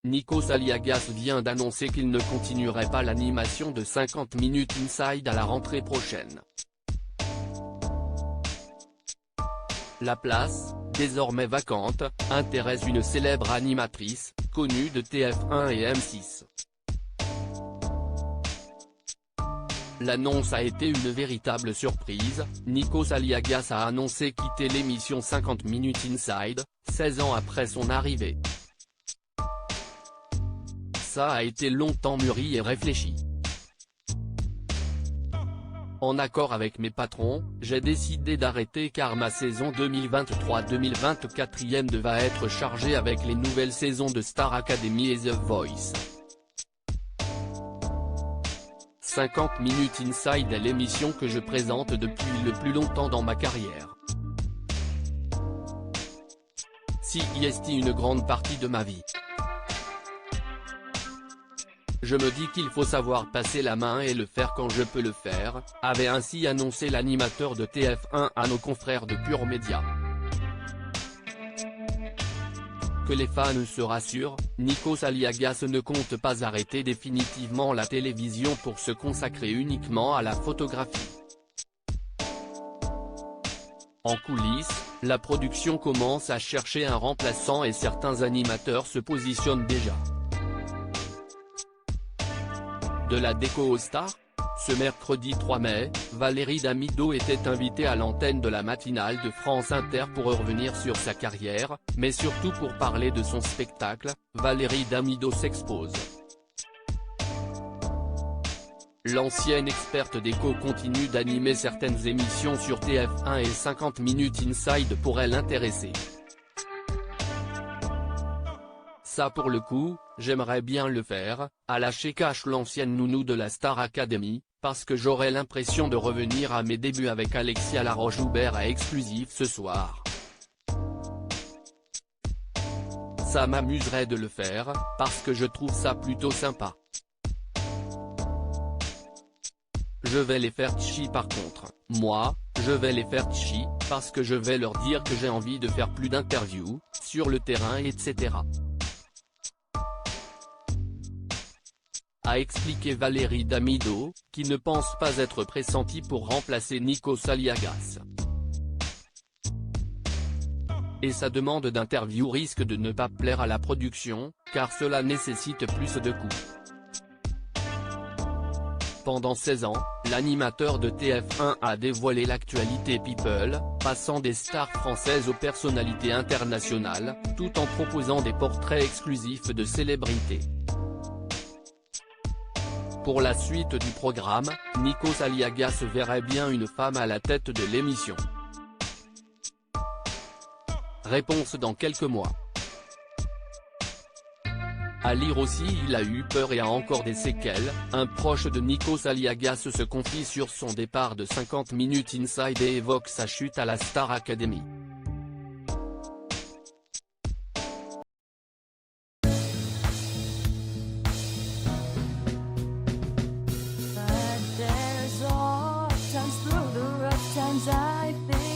Nikos Aliagas vient d'annoncer qu'il ne continuerait pas l'animation de 50 minutes Inside à la rentrée prochaine. La place, désormais vacante, intéresse une célèbre animatrice, connue de TF1 et M6. L'annonce a été une véritable surprise. Nikos Aliagas a annoncé quitter l'émission 50 minutes Inside, 16 ans après son arrivée. Ça a été longtemps mûri et réfléchi. En accord avec mes patrons, j'ai décidé d'arrêter car ma saison 2023-2024 va être chargée avec les nouvelles saisons de Star Academy et The Voice. 50 minutes Inside est l'émission que je présente depuis le plus longtemps dans ma carrière. Si est une grande partie de ma vie. Je me dis qu'il faut savoir passer la main et le faire quand je peux le faire, avait ainsi annoncé l'animateur de TF1 à nos confrères de Pure Média. Que les fans se rassurent, Nikos Aliagas ne compte pas arrêter définitivement la télévision pour se consacrer uniquement à la photographie. En coulisses, la production commence à chercher un remplaçant et certains animateurs se positionnent déjà. De la déco aux stars ? Ce mercredi 3 mai, Valérie Damido était invitée à l'antenne de la matinale de France Inter pour revenir sur sa carrière, mais surtout pour parler de son spectacle, Valérie Damido s'expose. L'ancienne experte déco continue d'animer certaines émissions sur TF1 et 50 minutes Inside pourrait l'intéresser. Ça pour le coup, j'aimerais bien le faire, a lâché cash l'ancienne nounou de la Star Academy, parce que j'aurais l'impression de revenir à mes débuts avec Alexia Laroche-Joubert à Exclusif ce soir. Ça m'amuserait de le faire, parce que je trouve ça plutôt sympa. Je vais les faire tchi par contre, moi, je vais les faire tchi, parce que je vais leur dire que j'ai envie de faire plus d'interviews, sur le terrain etc. A expliqué Valérie Damido, qui ne pense pas être pressentie pour remplacer Nikos Aliagas. Et sa demande d'interview risque de ne pas plaire à la production, car cela nécessite plus de coûts. Pendant 16 ans, l'animateur de TF1 a dévoilé l'actualité people, passant des stars françaises aux personnalités internationales, tout en proposant des portraits exclusifs de célébrités. Pour la suite du programme, Nikos Aliagas verrait bien une femme à la tête de l'émission. Réponse dans quelques mois. À lire aussi il a eu peur et a encore des séquelles, un proche de Nikos Aliagas se confie sur son départ de 50 minutes Inside et évoque sa chute à la Star Academy. But there's all times through the rough times I think